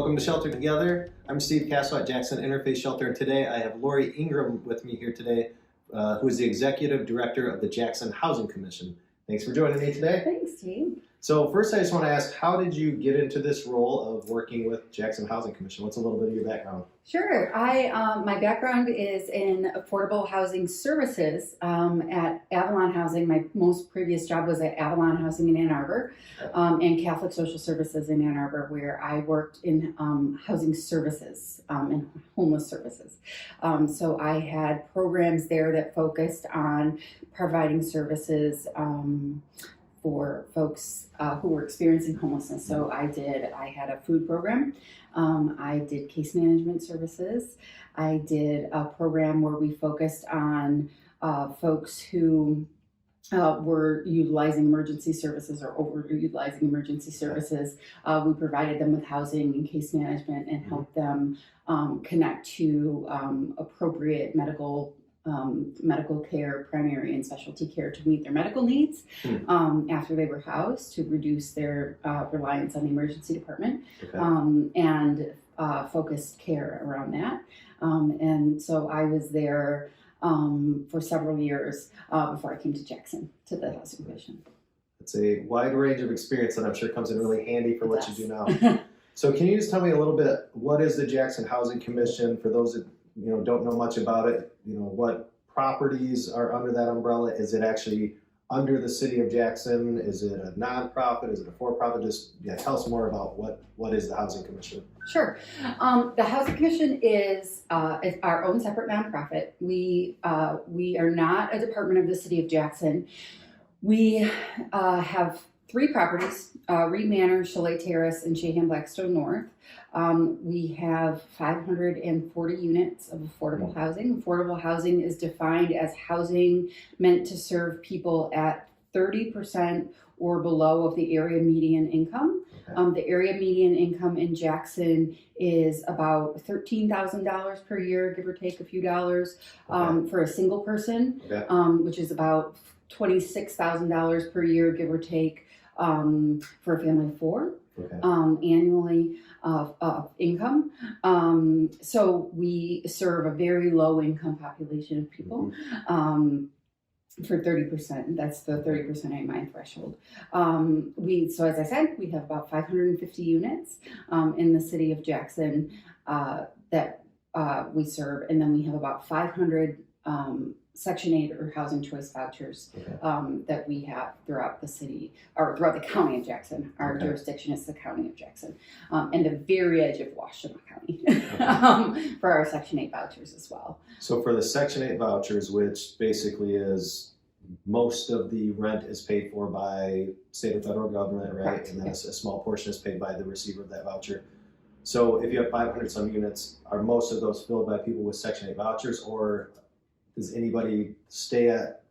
Welcome to Shelter Together. I'm Steve Castle at Jackson Interfaith Shelter, and today I have Laurie Ingram with me here today, who is the Executive Director of the Jackson Housing Commission. Thanks for joining me today. Thanks, Steve. So first I just want to ask, how did you get into this role of working with Jackson Housing Commission? What's a little bit of your background? Sure. My background is in affordable housing services at Avalon Housing. My most previous job was at Avalon Housing in Ann Arbor and Catholic Social Services in Ann Arbor, where I worked in housing services and homeless services. So I had programs there that focused on providing services for folks who were experiencing homelessness. So I had a food program. I did case management services. I did a program where we focused on folks who were utilizing emergency services or overutilizing emergency services. We provided them with housing and case management and helped them connect to appropriate medical care, primary and specialty care to meet their medical needs after they were housed, to reduce their reliance on the emergency department, and focused care around that. And so I was there for several years before I came to Jackson, to the Housing Commission. It's a wide range of experience that I'm sure comes in really handy for what you do now. So can you just tell me a little bit, what is the Jackson Housing Commission for those that don't know much about it? What properties are under that umbrella? Is it actually under the city of Jackson? Is it a nonprofit? Is it a for-profit? Just tell us more about what is the Housing Commission. Sure. The Housing Commission is our own separate nonprofit. We are not a department of the city of Jackson. We have 3 properties, Reed Manor, Chalet Terrace, and Shahan Blackstone North. We have 540 units of affordable housing. Affordable housing is defined as housing meant to serve people at 30% or below of the area median income. The area median income in Jackson is about $13,000 per year, give or take a few dollars, for a single person, which is about $26,000 per year, give or take, for a family of 4 annually of income. So we serve a very low income population of people for 30%. That's the 30% AMI threshold. So as I said, we have about 550 units in the city of Jackson that we serve, and then we have about 500 Section 8 or housing choice vouchers that we have throughout the city, or throughout the county of Jackson. Our jurisdiction is the county of Jackson, and the very edge of Washtenaw County for our Section 8 vouchers as well. So for the Section 8 vouchers, which basically is most of the rent is paid for by state or federal government, right? Correct. And then a small portion is paid by the receiver of that voucher. So if you have 500 some units, are most of those filled by people with Section 8 vouchers, or does anybody stay at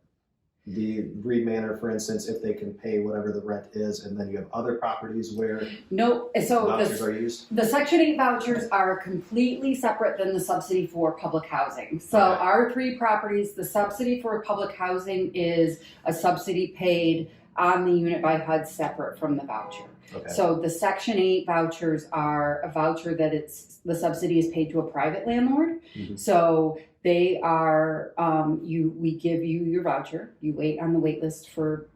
the Reed Manor, for instance, if they can pay whatever the rent is, and then you have other properties where vouchers are used? The Section 8 vouchers are completely separate than the subsidy for public housing. So our 3 properties, the subsidy for public housing is a subsidy paid on the unit by HUD separate from the voucher. So the Section 8 vouchers are a voucher that the subsidy is paid to a private landlord. So they are, we give you your voucher, you wait on the wait list for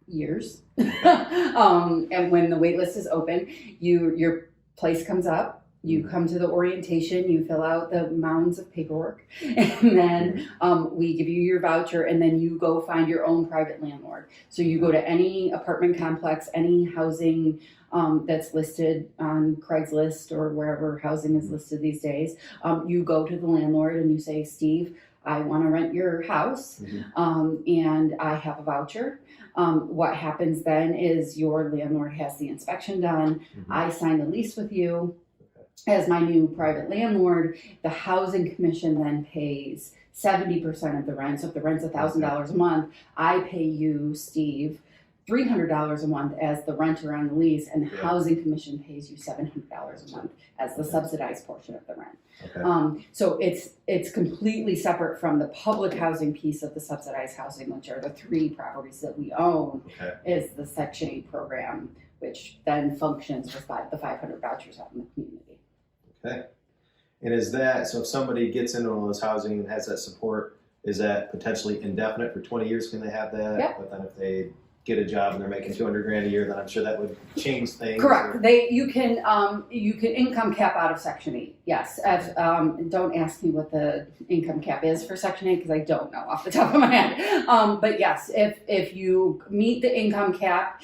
years. And when the wait list is open, your place comes up, you come to the orientation, you fill out the mounds of paperwork, and then we give you your voucher, and then you go find your own private landlord. So you go to any apartment complex, any housing that's listed on Craigslist or wherever housing is listed these days. You go to the landlord and you say, Steve, I want to rent your house, and I have a voucher. What happens then is your landlord has the inspection done. I sign the lease with you as my new private landlord. The Housing Commission then pays 70% of the rent. So if the rent's $1,000 a month, I pay you, Steve, $300 a month as the renter on the lease, and the Housing Commission pays you $700 a month as the subsidized portion of the rent. So it's completely separate from the public housing piece of the subsidized housing, which are the 3 properties that we own, is the Section 8 program, which then functions with the 500 vouchers out in the community. Okay. And is that, so if somebody gets into one of those housing and has that support, is that potentially indefinite for 20 years? Can they have that? Yep. But then if they get a job and they're making $200,000 a year, then I'm sure that would change things. Correct. You can income cap out of Section 8. Yes. Don't ask me what the income cap is for Section 8 because I don't know off the top of my head. But yes, if you meet the income cap,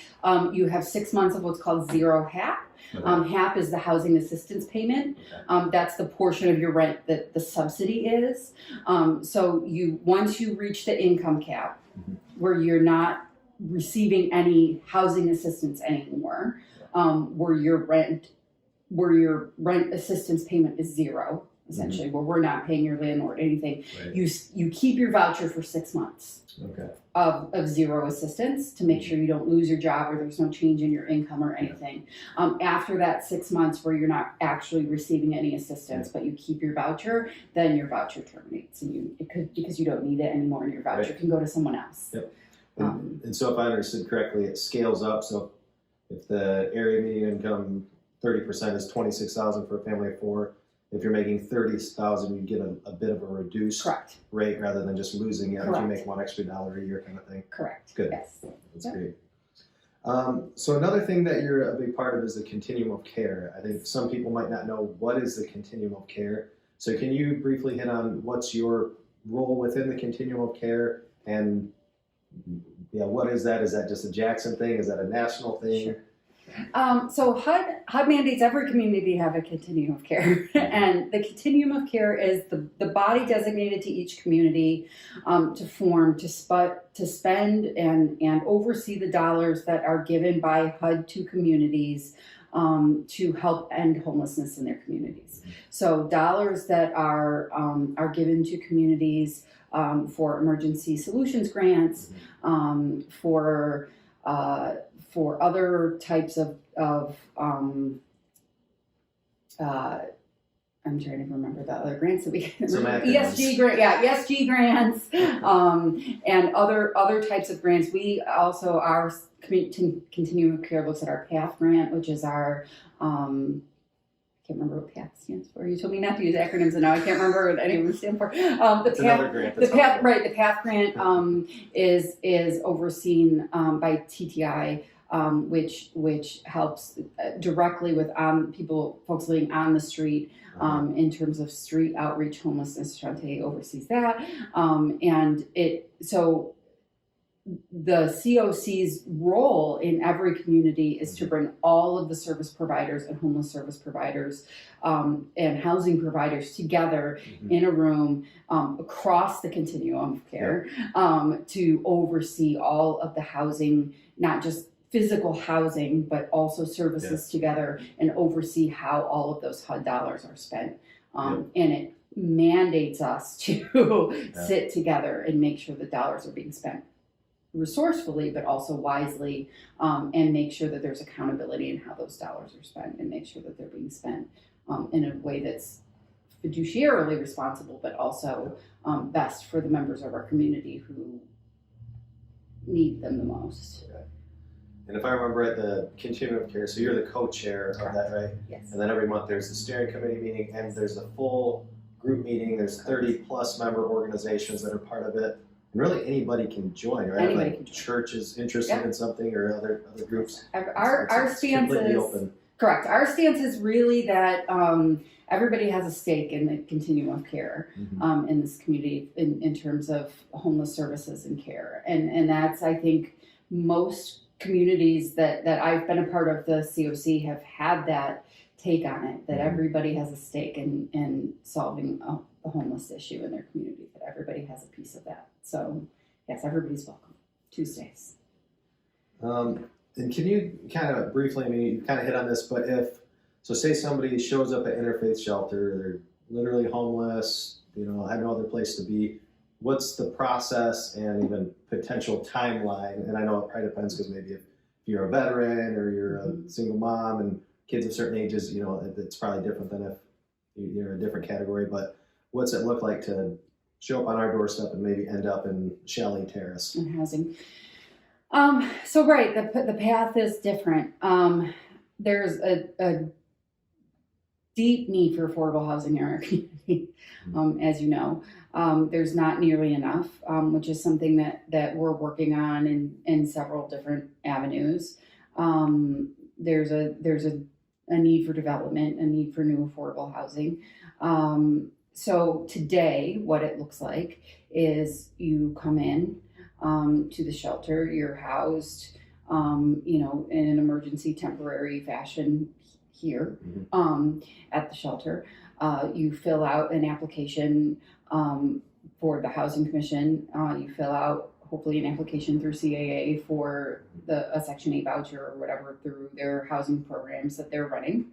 you have 6 months of what's called zero HAP. Okay. HAP is the housing assistance payment. Okay. That's the portion of your rent that the subsidy is. So once you reach the income cap, where you're not receiving any housing assistance anymore, where your rent assistance payment is zero, essentially, where we're not paying your landlord anything. Right. You keep your voucher for 6 months. Okay. Of zero assistance to make sure you don't lose your job or there's no change in your income or anything. After that 6 months where you're not actually receiving any assistance, but you keep your voucher, then your voucher terminates, and because you don't need it anymore, and your voucher can go to someone else. Yep. And so if I understood correctly, it scales up. So if the area median income 30% is $26,000 for a family of 4, if you're making $30,000, you get a bit of a reduced rate rather than just losing it if you make $1 extra a year kind of thing. Correct. Good. Yes. That's great. So another thing that you're a big part of is the Continuum of Care. I think some people might not know what is the Continuum of Care. So can you briefly hit on what's your role within the Continuum of Care, and what is that? Is that just a Jackson thing? Is that a national thing? Sure. So HUD mandates every community have a continuum of care, and the continuum of care is the body designated to each community to form, to spend and oversee the dollars that are given by HUD to communities to help end homelessness in their communities. So dollars that are given to communities for emergency solutions grants, for other types of I'm trying to remember the other grants that we get. ESG grant, ESG grants, and other types of grants. We also, our Continuum of Care looks at our PATH grant, which is our I can't remember what PATH stands for. You told me not to use acronyms, and now I can't remember what any of them stand for. The PATH grant is overseen by TTI, which helps directly with folks living on the street in terms of street outreach homelessness. Shantae oversees that, so the COC's role in every community is to bring all of the service providers and homeless service providers and housing providers together in a room across the continuum of care to oversee all of the housing, not just physical housing, but also services together, and oversee how all of those HUD dollars are spent. And it mandates us to sit together and make sure the dollars are being spent resourcefully, but also wisely, and make sure that there's accountability in how those dollars are spent, and make sure that they're being spent in a way that's fiduciarily responsible, but also best for the members of our community who need them the most. Okay. And if I remember right, the Continuum of Care, so you're the co-chair of that, right? Yes. And then every month there's the steering committee meeting, and there's a full group meeting. There's 30 plus member organizations that are part of it. And really anybody can join, right? Anybody like can join. Church is interested in something, or other groups. Our stance is correct. Our stance is really that everybody has a stake in the continuum of care in this community in terms of homeless services and care, and that's, I think, most communities that I've been a part of the COC have had that take on it, that everybody has a stake in solving the homeless issue in their community, that everybody has a piece of that. So yes, everybody's welcome Tuesdays. And can you kind of briefly, I mean, you kind of hit on this, but say somebody shows up at Interfaith Shelter, they're literally homeless, have no other place to be, what's the process and even potential timeline? And I know it probably depends, because maybe if you're a veteran or you're a single mom and kids of certain ages, it's probably different than if you're a different category, but what's it look like to show up on our doorstep and maybe end up in Shelley Terrace? In housing. So right, the path is different. There's deep need for affordable housing in our community, as you know. There's not nearly enough, which is something that we're working on in several different avenues. There's a need for development, a need for new affordable housing. So today, what it looks like is you come in to the shelter, you're housed, in an emergency temporary fashion here at the shelter. You fill out an application for the Housing Commission. You fill out hopefully an application through CAA for a Section 8 voucher or whatever through their housing programs that they're running.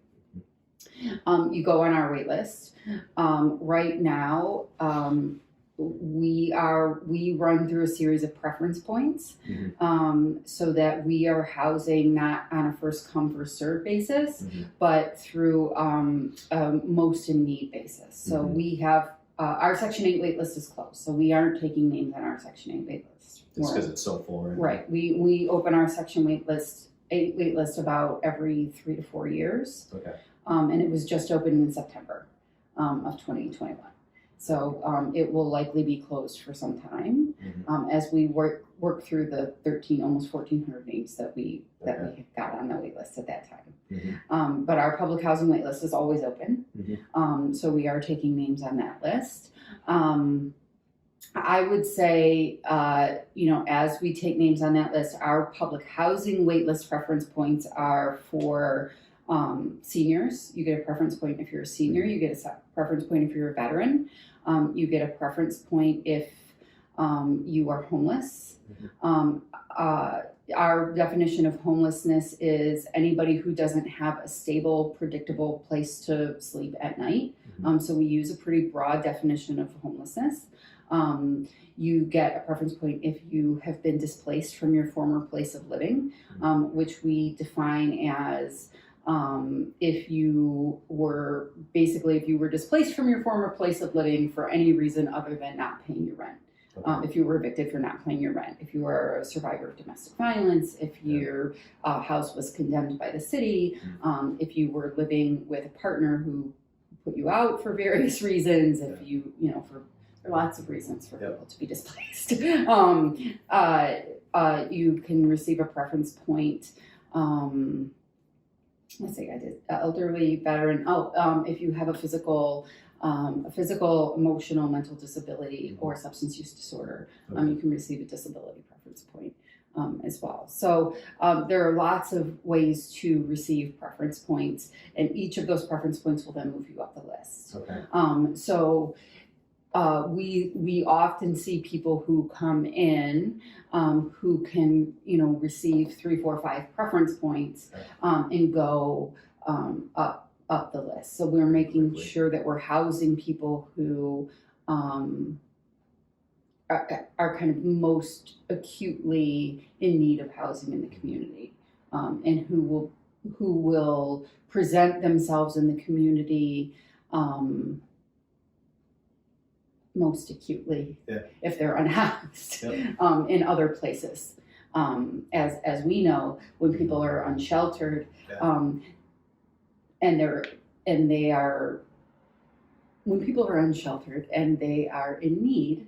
You go on our wait list. Right now, we run through a series of preference points so that we are housing not on a first come first serve basis, but through a most in need basis. So we have our Section 8 wait list is closed, so we aren't taking names on our Section 8 wait list. It's because it's so full. Right. We open our Section 8 wait list about every 3 to 4 years. Okay. And it was just opened in September of 2021. So it will likely be closed for some time as we work through the almost 1,400 names that we got on the wait list at that time. But our public housing wait list is always open. So we are taking names on that list. I would say, as we take names on that list, our public housing wait list preference points are for seniors. You get a preference point if you're a senior. You get a preference point if you're a veteran. You get a preference point if you are homeless. Our definition of homelessness is anybody who doesn't have a stable, predictable place to sleep at night. So we use a pretty broad definition of homelessness. You get a preference point if you have been displaced from your former place of living, which we define as if you were displaced from your former place of living for any reason other than not paying your rent. If you were evicted for not paying your rent, if you were a survivor of domestic violence, if your house was condemned by the city, if you were living with a partner who put you out for various reasons, if for lots of reasons for people to be displaced, you can receive a preference point. Let's see, I did elderly, veteran. If you have a physical, emotional, mental disability or substance use disorder, you can receive a disability preference point as well. So there are lots of ways to receive preference points, and each of those preference points will then move you up the list. We often see people who come in who can, receive 3, 4, 5 preference points and go up the list. So we're making sure that we're housing people who are kind of most acutely in need of housing in the community, and who will present themselves in the community most acutely if they're unhoused in other places. As we know, when people are unsheltered when people are unsheltered and they are in need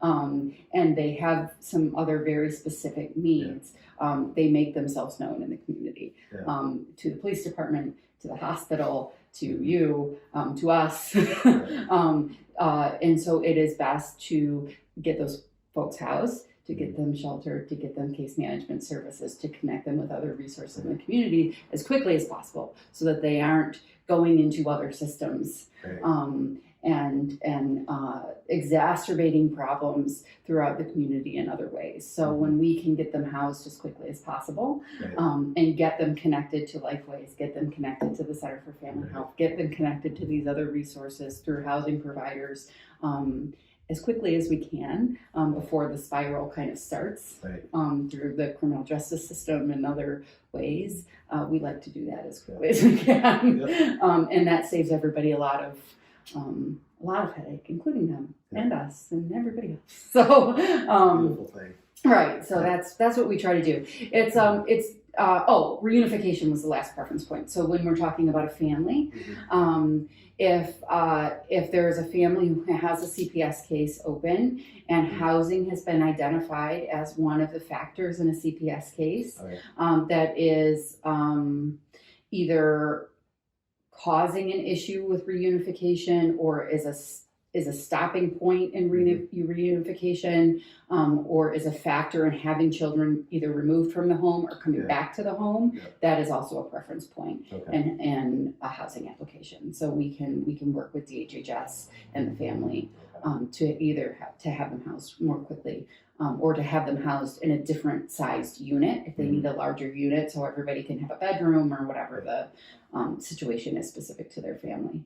and they have some other very specific needs, they make themselves known in the community, to the police department, to the hospital, to you, to us. And so it is best to get those folks housed, to get them sheltered, to get them case management services, to connect them with other resources in the community as quickly as possible so that they aren't going into other systems and exacerbating problems throughout the community in other ways. So when we can get them housed as quickly as possible and get them connected to Lifeways, get them connected to the Center for Family Health, get them connected to these other resources through housing providers as quickly as we can before the spiral kind of starts through the criminal justice system and other ways. We like to do that as quickly as we can. And that saves everybody a lot of headache, including them and us and everybody else. So, beautiful thing. Right. So that's what we try to do. It's reunification was the last preference point. So when we're talking about a family, if there is a family who has a CPS case open and housing has been identified as one of the factors in a CPS case, that is either causing an issue with reunification or is a stopping point in reunification, or is a factor in having children either removed from the home or coming back to the home, that is also a preference point and a housing application. So we can work with DHHS and the family to either have them housed more quickly, or to have them housed in a different sized unit if they need a larger unit so everybody can have a bedroom or whatever the situation is specific to their family.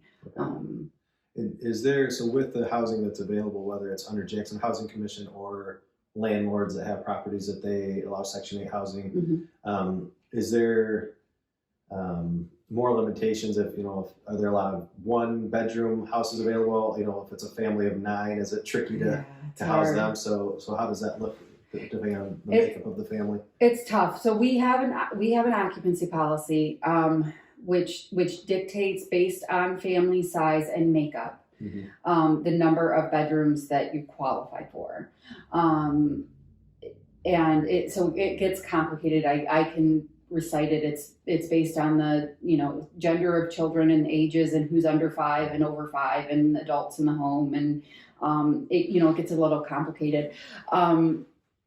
Is there, so with the housing that's available, whether it's under Jackson Housing Commission or landlords that have properties that they allow Section 8 housing, is there more limitations if, are there a lot of one bedroom houses available? If it's a family of 9, is it tricky to house them? So how does that look depending on the makeup of the family? It's tough. So we have an occupancy policy, which dictates based on family size and makeup, the number of bedrooms that you qualify for. And it gets complicated. I can recite it. It's based on the, gender of children and ages and who's under 5 and over 5 and adults in the home. And, it gets a little complicated.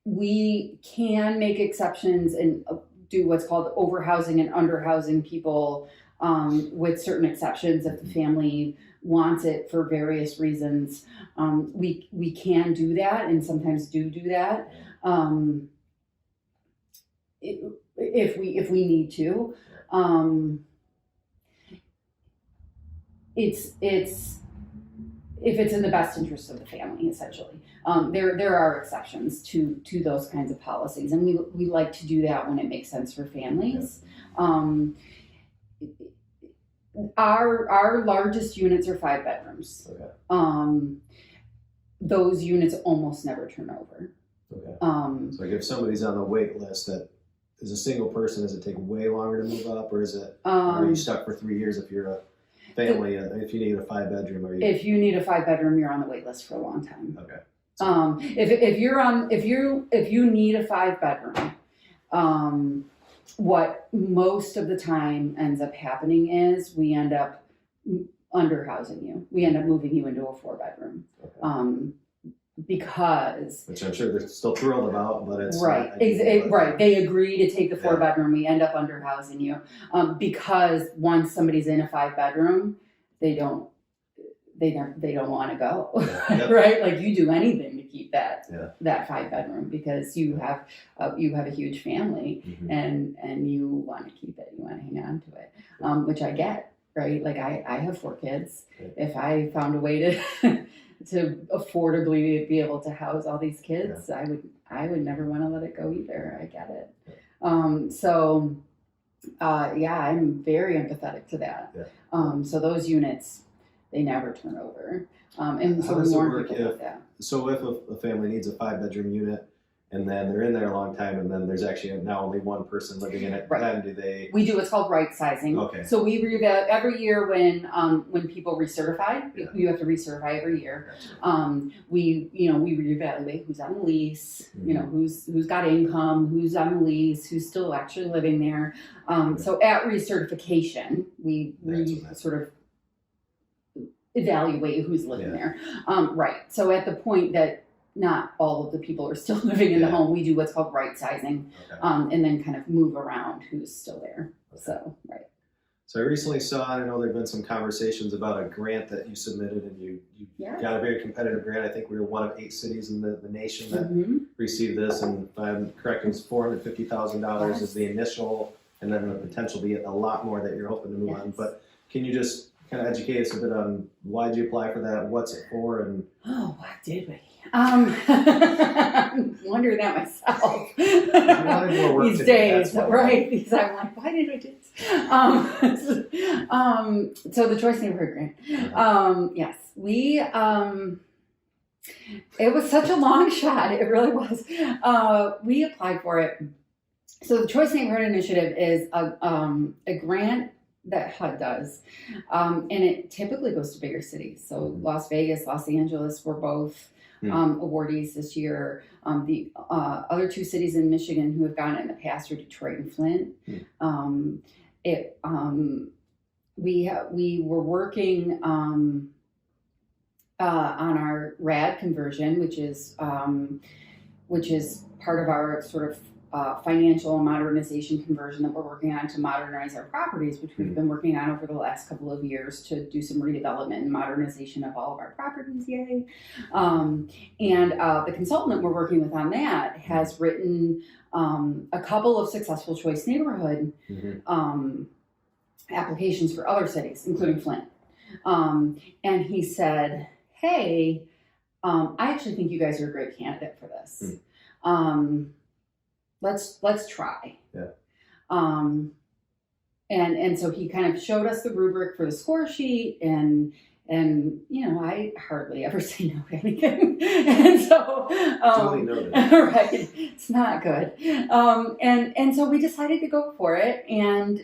We can make exceptions and do what's called overhousing and underhousing people, with certain exceptions if the family wants it for various reasons. We can do that and sometimes do that if we need to. It's if it's in the best interest of the family, essentially. There are exceptions to those kinds of policies, and we like to do that when it makes sense for families. Our largest units are 5 bedrooms. Those units almost never turn over. So like if somebody's on the wait list that is a single person, does it take way longer to move up, or is it are you stuck for 3 years if you're a family? If you need a 5 bedroom, if you need a 5 bedroom, you're on the wait list for a long time. If you need a 5 bedroom, what most of the time ends up happening is we end up underhousing you. We end up moving you into a 4 bedroom. Because, which I'm sure they're still thrilled about, but it's right. They agree to take the 4 bedroom. We end up underhousing you, because once somebody's in a 5 bedroom, they don't want to go, right? Like you do anything to keep that 5 bedroom because you have a huge family and you want to keep it. You want to hang on to it, which I get, right? Like I have 4 kids. If I found a way to affordably be able to house all these kids, I would never want to let it go either. I get it. I'm very empathetic to that. So those units, they never turn over. And so we warn people about that. So if a family needs a 5 bedroom unit and then they're in there a long time and then there's actually now only one person living in it, then we do what's called right sizing. So we reevaluate every year when people recertify. You have to recertify every year. We reevaluate who's on the lease, who's got income, who's on the lease, who's still actually living there. So at recertification, we sort of evaluate who's living there. So at the point that not all of the people are still living in the home, we do what's called right sizing, and then kind of move around who's still there. So I recently saw, I know there have been some conversations about a grant that you submitted, and you got a very competitive grant. I think we were one of 8 cities in the nation that received this, and if I'm correct, it was $450,000 is the initial, and then the potential to get a lot more that you're hoping to move on. But can you just kind of educate us a bit on why did you apply for that, what's it for, and what did we? I'm wondering that myself these days, right? Because I'm like, why did I do this? So the Choice Neighborhood Grant. Yes, we. It was such a long shot. It really was. We applied for it So the Choice Neighborhood Initiative is a grant that HUD does, and it typically goes to bigger cities. So Las Vegas, Los Angeles were both awardees this year. The other two cities in Michigan who have gotten it in the past are Detroit and Flint. We were working on our RAD conversion, which is part of our sort of financial and modernization conversion that we're working on to modernize our properties, which we've been working on over the last couple of years to do some redevelopment and modernization of all of our properties, yay. And the consultant that we're working with on that has written a couple of successful Choice Neighborhood applications for other cities, including Flint. And he said, hey, I actually think you guys are a great candidate for this. Let's try. Yeah. And so he kind of showed us the rubric for the score sheet, and you know, I hardly ever say no to anything. And so right, it's not good. And so we decided to go for it, and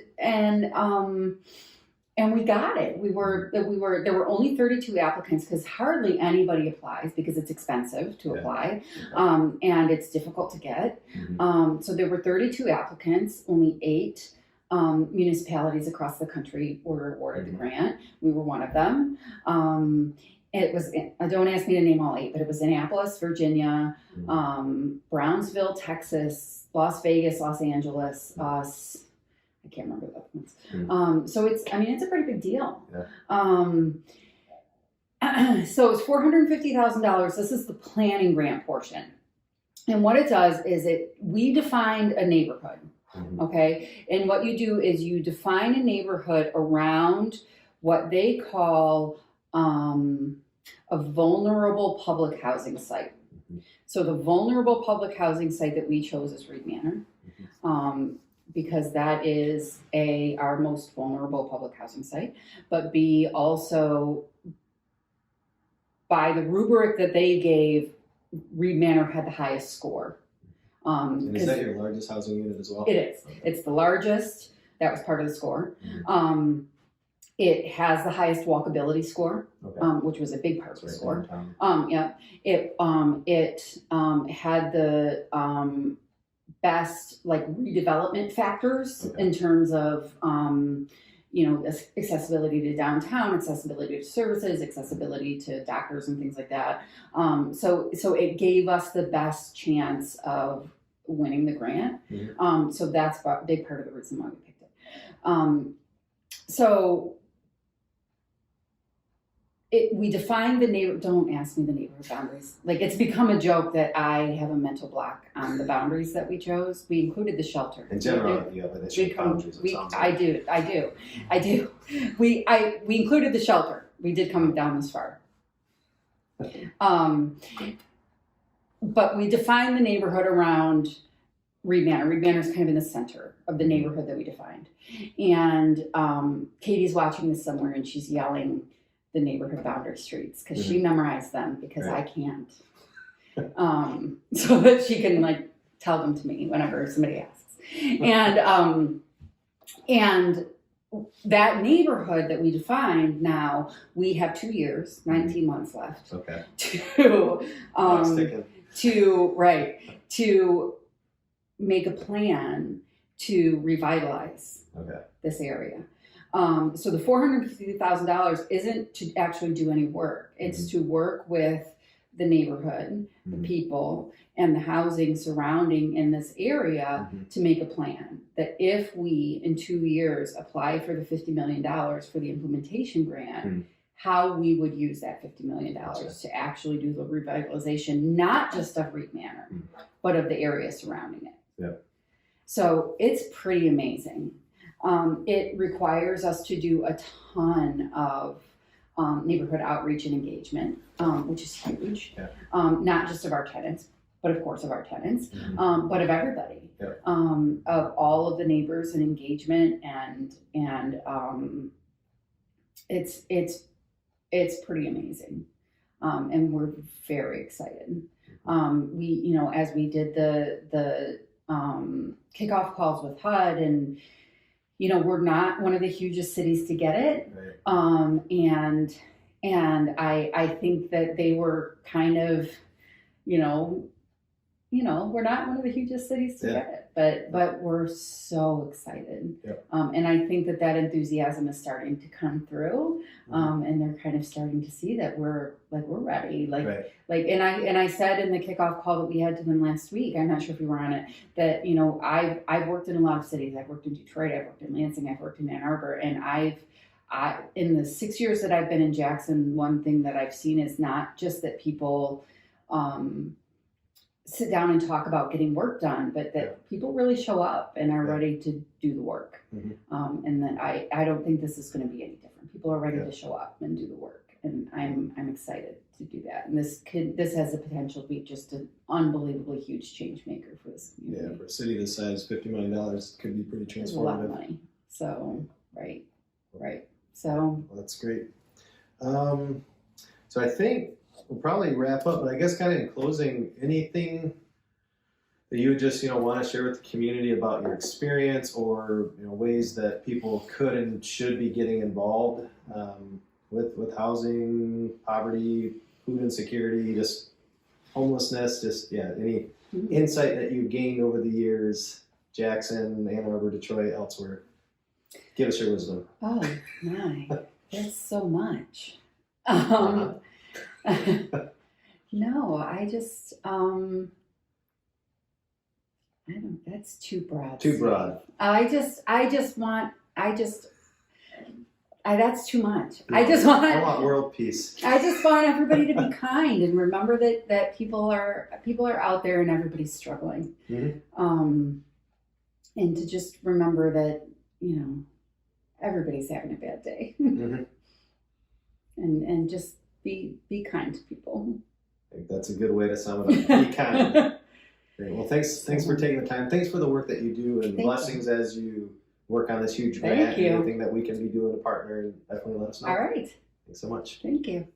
we got it. There were only 32 applicants because hardly anybody applies because it's expensive to apply, and it's difficult to get. So there were 32 applicants, only 8 municipalities across the country were awarded the grant. We were one of them. It was, don't ask me to name all 8, but it was Annapolis, Virginia, Brownsville, Texas, Las Vegas, Los Angeles, us. I can't remember the other ones. So it's a pretty big deal. So it's $450,000. This is the planning grant portion. And what it does is we defined a neighborhood. Okay. And what you do is you define a neighborhood around what they call a vulnerable public housing site. So the vulnerable public housing site that we chose is Reed Manor. Because that is our most vulnerable public housing site, but B, also by the rubric that they gave, Reed Manor had the highest score. And is that your largest housing unit as well? It is. Okay. It's the largest. That was part of the score. It has the highest walkability score, which was a big part of the score. It had the best redevelopment factors in terms of accessibility to downtown, accessibility to services, accessibility to doctors and things like that. So it gave us the best chance of winning the grant. So that's a big part of the reason why we picked it. So we defined the neighborhood. Don't ask me the neighborhood boundaries. It's become a joke that I have a mental block on the boundaries that we chose. We included the shelter. In general, you have an issue with boundaries. I do. We included the shelter. We did come down this far. But we defined the neighborhood around Reed Manor. Reed Manor is kind of in the center of the neighborhood that we defined. And Katie's watching this somewhere, and she's yelling the neighborhood boundary streets because she memorized them because I can't. So that she can tell them to me whenever somebody asks. And that neighborhood that we defined, now we have 2 years, 19 months left. Okay. To make a plan to revitalize this area. So the $450,000 isn't to actually do any work. It's to work with the neighborhood, the people, and the housing surrounding in this area to make a plan that if we, in 2 years, apply for the $50 million for the implementation grant, how we would use that $50 million to actually do the revitalization, not just of Reed Manor, but of the area surrounding it. Yep. So it's pretty amazing. It requires us to do a ton of neighborhood outreach and engagement, which is huge. Not just of our tenants, but of course of our tenants, but of everybody, of all of the neighbors and engagement, and it's pretty amazing, and we're very excited. We, as we did the kickoff calls with HUD, and we're not one of the hugest cities to get it. Right. And I think that they were kind of, we're not one of the hugest cities to get it, but we're so excited. Yep. And I think that enthusiasm is starting to come through, and they're kind of starting to see that we're ready. And I said in the kickoff call that we had to them last week, I'm not sure if you were on it, that, I've worked in a lot of cities. I've worked in Detroit, I've worked in Lansing, I've worked in Ann Arbor, and in the 6 years that I've been in Jackson, one thing that I've seen is not just that people, sit down and talk about getting work done, but that people really show up and are ready to do the work. And that I don't think this is going to be any different. People are ready to show up and do the work, and I'm excited to do that. And this has the potential to be just an unbelievably huge change maker for this community. Yeah, for a city this size, $50 million could be pretty transformative. It's a lot of money. So right. So that's great. So I think we'll probably wrap up, but I guess kind of in closing, anything that you would just, want to share with the community about your experience, or, ways that people could and should be getting involved with housing, poverty, food insecurity, just homelessness, any insight that you've gained over the years, Jackson, Ann Arbor, Detroit, elsewhere. Give us your wisdom. Oh my, there's so much. No, I just, that's too broad. Too broad. That's too much. I want world peace. I just want everybody to be kind and remember that people are out there and everybody's struggling. And to just remember that, everybody's having a bad day. And just be kind to people. I think that's a good way to sum it up. Be kind. Great. Well, thanks for taking the time. Thanks for the work that you do, and blessings as you work on this huge grant. Anything that we can be doing to partner, definitely let us know. All right. Thanks so much. Thank you.